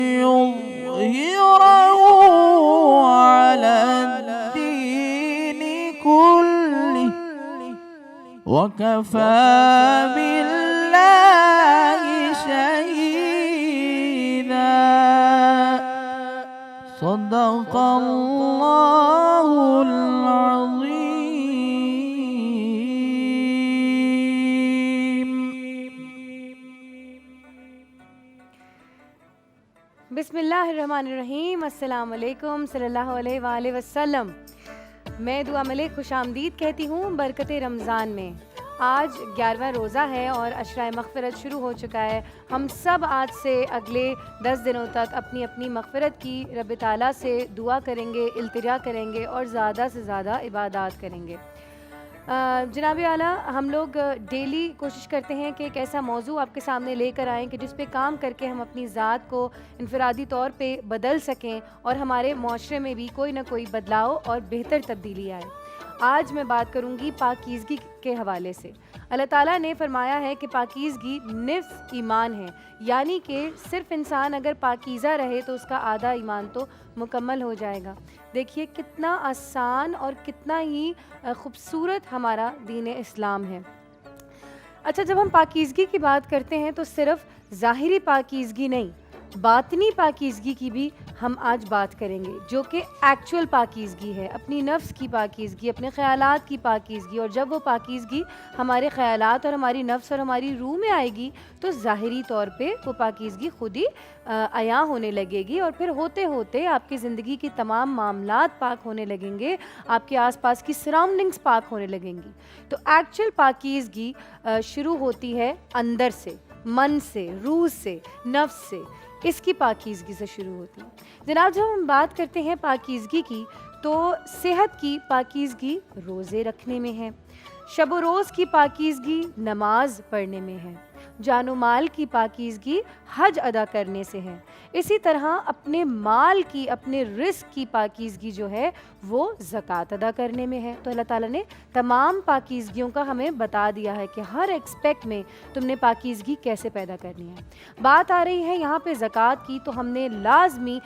ليظهره على الدين كله وكفى بالله شهيدا صدق الله العظيم. بسم اللہ الرحمن الرحیم. السلام علیکم صلی اللہ علیہ وآلہ وسلم. میں دعا ملک خوش آمدید کہتی ہوں برکت رمضان میں. آج 11واں روزہ ہے اور عشرہ مغفرت شروع ہو چکا ہے. ہم سب آج سے اگلے 10 دنوں تک اپنی اپنی مغفرت کی رب تعالیٰ سے دعا کریں گے, التجا کریں گے اور زیادہ سے زیادہ عبادات کریں گے. جناب اعلیٰ, ہم لوگ ڈیلی کوشش کرتے ہیں کہ ایک ایسا موضوع آپ کے سامنے لے کر آئیں کہ جس پہ کام کر کے ہم اپنی ذات کو انفرادی طور پہ بدل سکیں اور ہمارے معاشرے میں بھی کوئی نہ کوئی بدلاؤ اور بہتر تبدیلی آئے. آج میں بات کروں گی پاکیزگی کے حوالے سے. اللہ تعالیٰ نے فرمایا ہے کہ پاکیزگی نصف ایمان ہے, یعنی کہ صرف انسان اگر پاکیزہ رہے تو اس کا آدھا ایمان تو مکمل ہو جائے گا. دیکھیے کتنا آسان اور کتنا ہی خوبصورت ہمارا دین اسلام ہے. اچھا, جب ہم پاکیزگی کی بات کرتے ہیں تو صرف ظاہری پاکیزگی نہیں, باطنی پاکیزگی کی بھی ہم آج بات کریں گے, جو کہ ایکچول پاکیزگی ہے, اپنی نفس کی پاکیزگی, اپنے خیالات کی پاکیزگی. اور جب وہ پاکیزگی ہمارے خیالات اور ہماری نفس اور ہماری روح میں آئے گی تو ظاہری طور پہ وہ پاکیزگی خود ہی عیاں ہونے لگے گی, اور پھر ہوتے ہوتے آپ کی زندگی کی تمام معاملات پاک ہونے لگیں گے, آپ کے آس پاس کی سراؤنڈنگز پاک ہونے لگیں گی. تو ایکچول پاکیزگی شروع ہوتی ہے اندر سے, من سے, روح سے, نفس سے. اس کی پاکیزگی سے شروع ہوتی ہے. جناب, جب ہم بات کرتے ہیں پاکیزگی کی تو صحت کی پاکیزگی روزے رکھنے میں ہے, شب و روز کی پاکیزگی نماز پڑھنے میں ہے, جان و مال کی پاکیزگی حج ادا کرنے سے ہے. اسی طرح اپنے مال کی, اپنے رزق کی پاکیزگی جو ہے وہ زکوٰۃ ادا کرنے میں ہے. تو اللہ تعالیٰ نے تمام پاکیزگیوں کا ہمیں بتا دیا ہے کہ ہر ایکسپیکٹ میں تم نے پاکیزگی کیسے پیدا کرنی ہے. بات آ رہی ہے یہاں پہ زکوٰۃ کی, تو ہم نے لازمی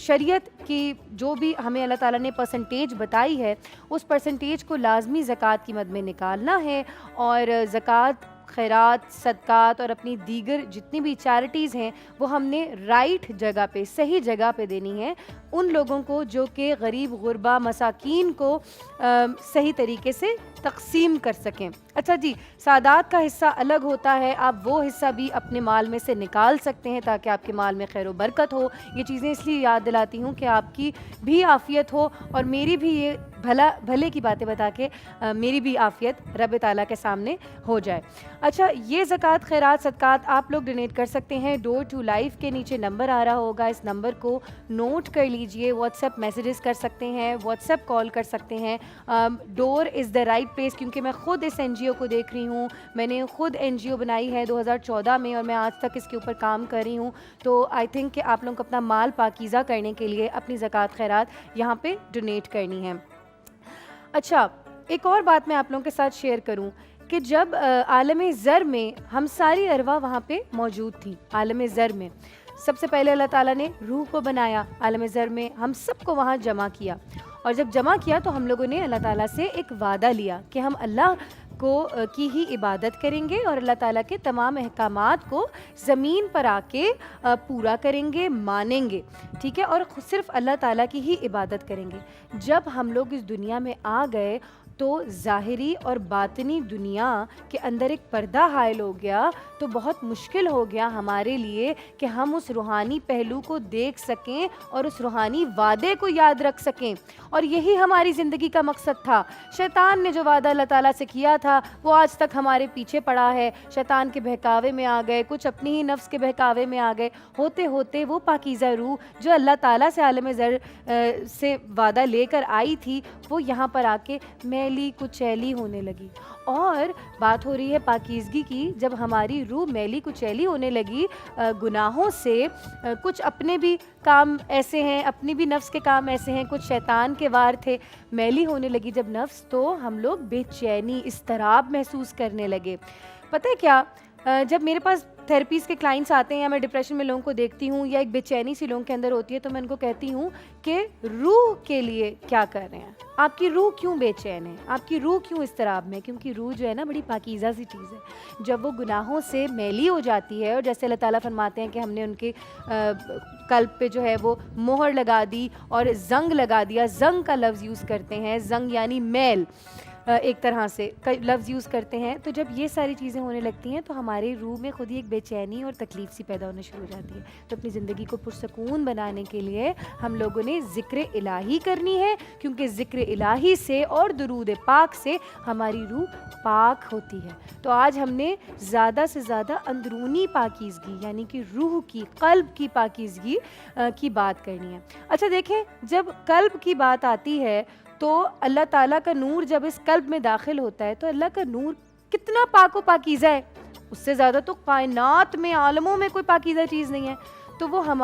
شریعت کی جو بھی ہمیں اللہ تعالیٰ نے پرسنٹیج بتائی ہے اس پرسنٹیج کو لازمی زکوٰۃ کی مد میں نکالنا ہے, اور زکوٰۃ, خیرات, صدقات اور اپنی دیگر جتنی بھی چیریٹیز ہیں وہ ہم نے رائٹ جگہ پہ, صحیح جگہ پہ دینی ہے, ان لوگوں کو جو کہ غریب, غربا, مساکین کو صحیح طریقے سے تقسیم کر سکیں. اچھا جی, سادات کا حصہ الگ ہوتا ہے, آپ وہ حصہ بھی اپنے مال میں سے نکال سکتے ہیں تاکہ آپ کے مال میں خیر و برکت ہو. یہ چیزیں اس لیے یاد دلاتی ہوں کہ آپ کی بھی عافیت ہو اور میری بھی یہ بھلے کی باتیں بتا کے میری بھی عافیت رب تعالیٰ کے سامنے ہو جائے. اچھا, یہ زکوٰۃ, خیرات, صدقات آپ لوگ ڈونیٹ کر سکتے ہیں. ڈور ٹو لائف کے نیچے نمبر آ رہا ہوگا, اس نمبر کو نوٹ کر لیجئے. واٹس ایپ میسیجز کر سکتے ہیں, واٹس ایپ کال کر سکتے ہیں. ڈور از دا رائٹ پلیس, کیونکہ میں خود اس این جی او کو دیکھ رہی ہوں. میں نے خود این جی او بنائی ہے 2014 میں اور میں آج تک اس کے اوپر کام کر رہی ہوں. تو آئی تھنک کہ آپ لوگ کو اپنا مال پاکیزہ کرنے کے لیے اپنی زکوٰۃ, خیرات یہاں پہ ڈونیٹ کرنی ہے. اچھا, ایک اور بات میں آپ لوگوں کے ساتھ شیئر کروں کہ جب عالم زر میں ہم ساری ارواح وہاں پہ موجود تھیں. عالم زر میں سب سے پہلے اللہ تعالیٰ نے روح کو بنایا, عالم زر میں ہم سب کو وہاں جمع کیا, اور جب جمع کیا تو ہم لوگوں نے اللہ تعالیٰ سے ایک وعدہ لیا کہ ہم اللہ کی ہی عبادت کریں گے اور اللہ تعالیٰ کے تمام احکامات کو زمین پر آ کے پورا کریں گے, مانیں گے, ٹھیک ہے, اور صرف اللہ تعالیٰ کی ہی عبادت کریں گے. جب ہم لوگ اس دنیا میں آ گئے تو ظاہری اور باطنی دنیا کے اندر ایک پردہ حائل ہو گیا, تو بہت مشکل ہو گیا ہمارے لیے کہ ہم اس روحانی پہلو کو دیکھ سکیں اور اس روحانی وعدے کو یاد رکھ سکیں. اور یہی ہماری زندگی کا مقصد تھا. شیطان نے جو وعدہ اللہ تعالیٰ سے کیا تھا وہ آج تک ہمارے پیچھے پڑا ہے. شیطان کے بہکاوے میں آ گئے, کچھ اپنی ہی نفس کے بہکاوے میں آ گئے, ہوتے ہوتے وہ پاکیزہ روح جو اللہ تعالیٰ سے عالم زر سے وعدہ لے کر آئی تھی وہ یہاں پر آ کے میلی کچیلی ہونے لگی. اور بات ہو رہی ہے پاکیزگی کی, جب ہماری روح میلی کچیلی ہونے لگی گناہوں سے, کچھ اپنے بھی کام ایسے ہیں, اپنی بھی نفس کے کام ایسے ہیں, کچھ شیطان کے وار تھے, میلی ہونے لگی جب نفس, تو ہم لوگ بے چینی, اضطراب محسوس کرنے لگے. پتہ ہے کیا, جب میرے پاس تھیراپیز کے کلائنٹس آتے ہیں یا میں ڈپریشن میں لوگوں کو دیکھتی ہوں یا ایک بے چینی سی لوگوں کے اندر ہوتی ہے تو میں ان کو کہتی ہوں کہ روح کے لیے کیا کر رہے ہیں, آپ کی روح کیوں بے چین ہے, آپ کی روح کیوں اضطراب میں, کیونکہ روح جو ہے نا بڑی پاکیزہ سی چیز ہے. جب وہ گناہوں سے میلی ہو جاتی ہے اور جیسے اللہ تعالیٰ فرماتے ہیں کہ ہم نے ان کے قلب پہ جو ہے وہ مہر لگا دی اور زنگ لگا دیا, زنگ کا لفظ یوز کرتے ہیں, زنگ یعنی میل ایک طرح سے لفظ یوز کرتے ہیں. تو جب یہ ساری چیزیں ہونے لگتی ہیں تو ہمارے روح میں خود ہی ایک بے چینی اور تکلیف سی پیدا ہونا شروع ہو جاتی ہے. تو اپنی زندگی کو پرسکون بنانے کے لیے ہم لوگوں نے ذکر الہی کرنی ہے, کیونکہ ذکر الہی سے اور درود پاک سے ہماری روح پاک ہوتی ہے. تو آج ہم نے زیادہ سے زیادہ اندرونی پاکیزگی یعنی کہ روح کی, قلب کی پاکیزگی کی بات کرنی ہے. اچھا دیکھیں, جب قلب کی بات آتی ہے تو اللہ تعالیٰ کا نور جب اس قلب میں داخل ہوتا ہے تو اللہ کا نور کتنا پاک و پاکیزہ ہے, اس سے زیادہ تو کائنات میں عالموں میں کوئی پاکیزہ چیز نہیں ہے. تو وہ ہمارے